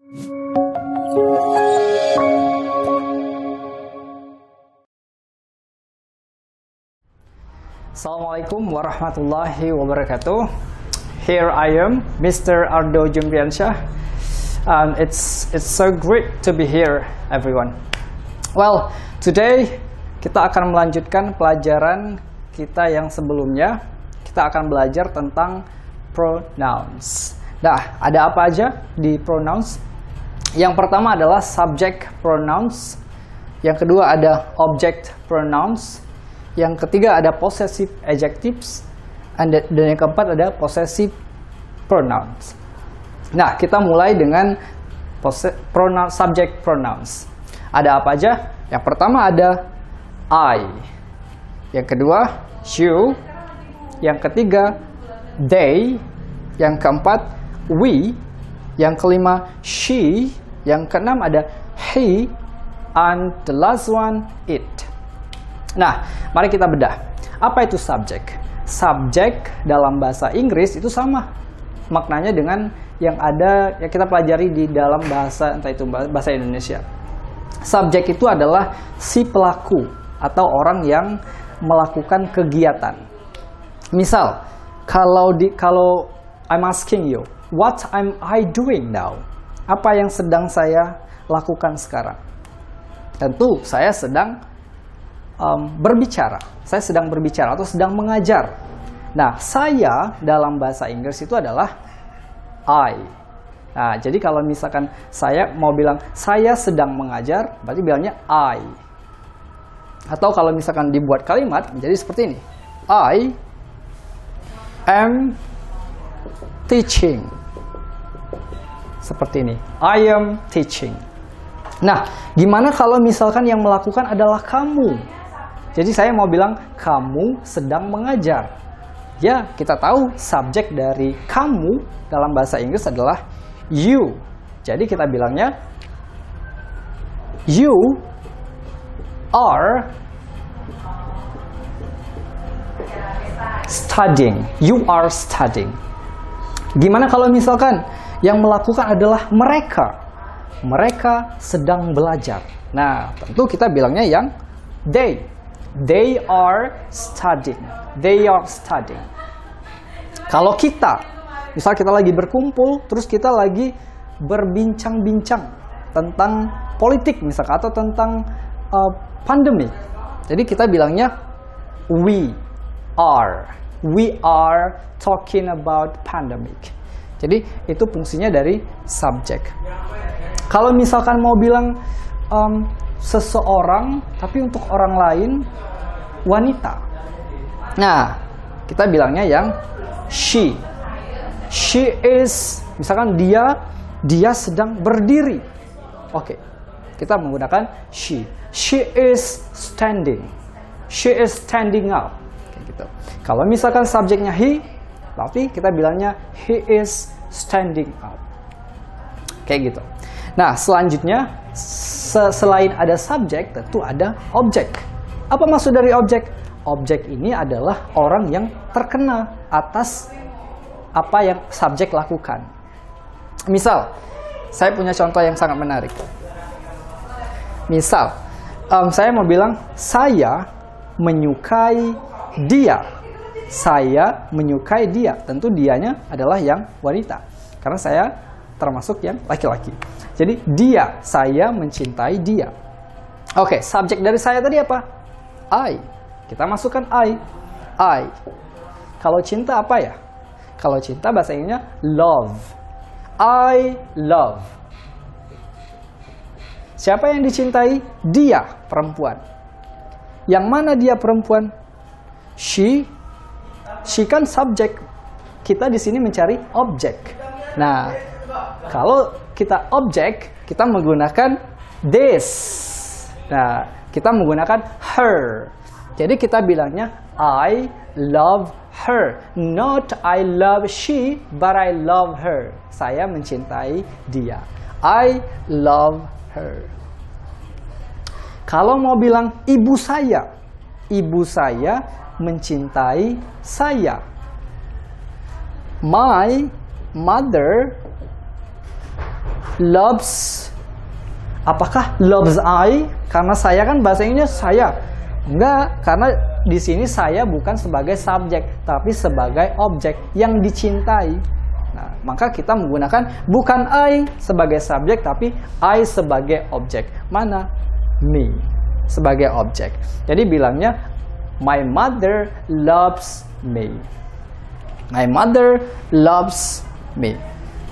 Assalamualaikum warahmatullahi wabarakatuh. Here I am, Mr. Ardo Jumriansyah, and it's so great to be here, everyone. Well, today kita akan melanjutkan pelajaran kita yang sebelumnya. Kita akan belajar tentang pronouns. Nah, ada apa aja di pronouns? Yang pertama adalah subject pronouns. Yang kedua ada object pronouns. Yang ketiga ada possessive adjectives, dan yang keempat ada possessive pronouns. Nah, kita mulai dengan subject pronouns. Ada apa aja? Yang pertama ada I. Yang kedua you. Yang ketiga they. Yang keempat we. Yang kelima she. Yang keenam ada he. And the last one it. Nah, mari kita bedah. Apa itu subject? Subject dalam bahasa Inggris itu sama maknanya dengan yang ada yang kita pelajari di dalam bahasa, entah itu bahasa Indonesia. Subject itu adalah si pelaku atau orang yang melakukan kegiatan. Misal, kalau I'm asking you, what am I doing now? Apa yang sedang saya lakukan sekarang? Tentu saya sedang berbicara. Saya sedang berbicara atau sedang mengajar. Nah, saya dalam bahasa Inggris itu adalah I. Nah, jadi kalau misalkan saya mau bilang saya sedang mengajar, berarti bilangnya I. Atau kalau misalkan dibuat kalimat menjadi seperti ini. I am teaching. Seperti ini. I am teaching. Nah, gimana kalau misalkan yang melakukan adalah kamu? Jadi saya mau bilang kamu sedang mengajar. Ya, kita tahu subjek dari kamu dalam bahasa Inggris adalah you. Jadi kita bilangnya you are studying. You are studying. Gimana kalau misalkan yang melakukan adalah mereka? Mereka sedang belajar. Nah, tentu kita bilangnya yang they. They are studying. They are studying. Kalau kita, misal kita lagi berkumpul, terus kita lagi berbincang-bincang tentang politik misalkan, atau tentang pandemi. Jadi kita bilangnya we are. We are talking about pandemic. Jadi itu fungsinya dari subject. Kalau misalkan mau bilang seseorang, tapi untuk orang lain wanita. Nah, kita bilangnya yang she. She is, misalkan dia sedang berdiri. Oke, kita menggunakan she. She is standing. She is standing up. Kayak gitu. Kalau misalkan subjeknya he, berarti kita bilangnya he is standing up. Kayak gitu. Nah, selanjutnya, selain ada subjek, tentu ada objek. Apa maksud dari objek? Objek ini adalah orang yang terkena atas apa yang subjek lakukan. Misal, saya punya contoh yang sangat menarik. Misal, saya mau bilang, saya menyukai dia. Saya menyukai dia. Tentu dianya adalah yang wanita. Karena saya termasuk yang laki-laki. Jadi dia, saya mencintai dia. Oke, subjek dari saya tadi apa? I. Kita masukkan I. Kalau cinta apa ya? Kalau cinta bahasa Inggrisnya love. I love. Siapa yang dicintai? Dia, perempuan. Yang mana dia perempuan? She. She kan subjek. Kita di sini mencari objek. Nah, kalau kita objek, kita menggunakan this. Nah, kita menggunakan her. Jadi kita bilangnya I love her. Not I love she, but I love her. Saya mencintai dia. I love her. Kalau mau bilang ibu saya mencintai saya. My mother loves. Apakah loves I? Karena saya kan bahasa Inggrisnya saya. Enggak, karena di sini saya bukan sebagai subjek, tapi sebagai objek yang dicintai. Nah, maka kita menggunakan bukan I sebagai subjek, tapi I sebagai objek. Mana? Me sebagai objek. Jadi bilangnya my mother loves me. My mother loves me.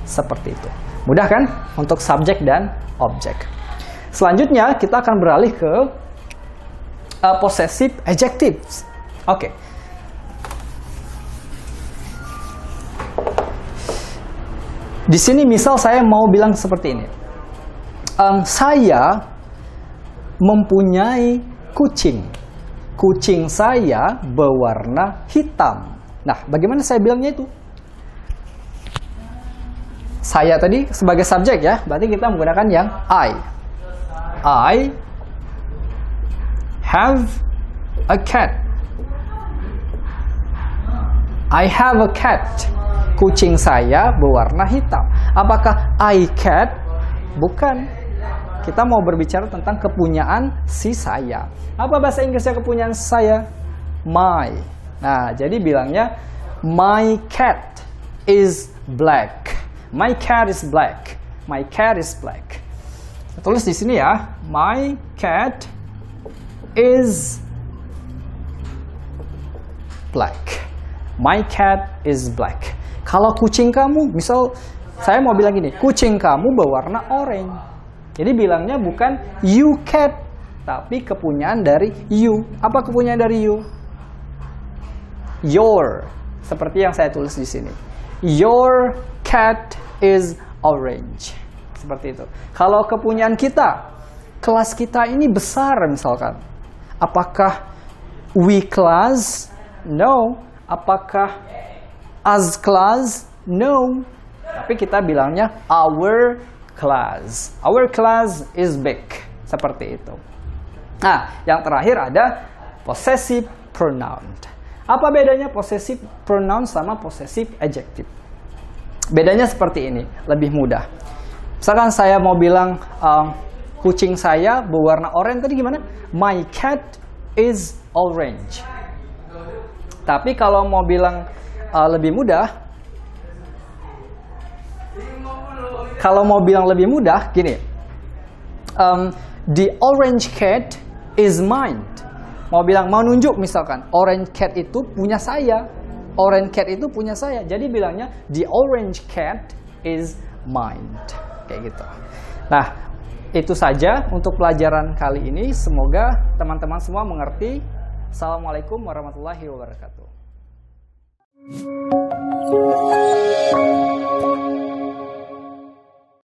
Seperti itu. Mudah kan untuk subjek dan objek. Selanjutnya kita akan beralih ke possessive adjectives. Oke. Di sini misal saya mau bilang seperti ini. Saya mempunyai kucing. Kucing saya berwarna hitam. Nah, bagaimana saya bilangnya itu? Saya tadi sebagai subjek ya, berarti kita menggunakan yang I have a cat. I have a cat. Kucing saya berwarna hitam. Apakah I cat? Bukan. Kita mau berbicara tentang kepunyaan si saya. Apa bahasa Inggrisnya kepunyaan saya? My. Nah, jadi bilangnya my cat is black. My cat is black. My cat is black. Tulis di sini ya. My cat is black. My cat is black. Kalau kucing kamu, misal saya mau bilang gini, kucing kamu berwarna orange. Jadi bilangnya bukan you cat, tapi kepunyaan dari you. Apa kepunyaan dari you? Your. Seperti yang saya tulis di sini. Your cat is orange. Seperti itu. Kalau kepunyaan kita, kelas kita ini besar misalkan. Apakah we class? No. Apakah as class? No. Tapi kita bilangnya our class. Our class is big. Seperti itu. Nah, yang terakhir ada possessive pronoun. Apa bedanya possessive pronoun sama possessive adjective? Bedanya seperti ini, lebih mudah. Misalkan saya mau bilang kucing saya berwarna oranye, tadi gimana? My cat is orange. Tapi kalau mau bilang lebih mudah, gini. The orange cat is mine. Mau nunjuk misalkan, orange cat itu punya saya. Orange cat itu punya saya. Jadi bilangnya the orange cat is mine. Kayak gitu. Nah, itu saja untuk pelajaran kali ini. Semoga teman-teman semua mengerti. Assalamualaikum warahmatullahi wabarakatuh.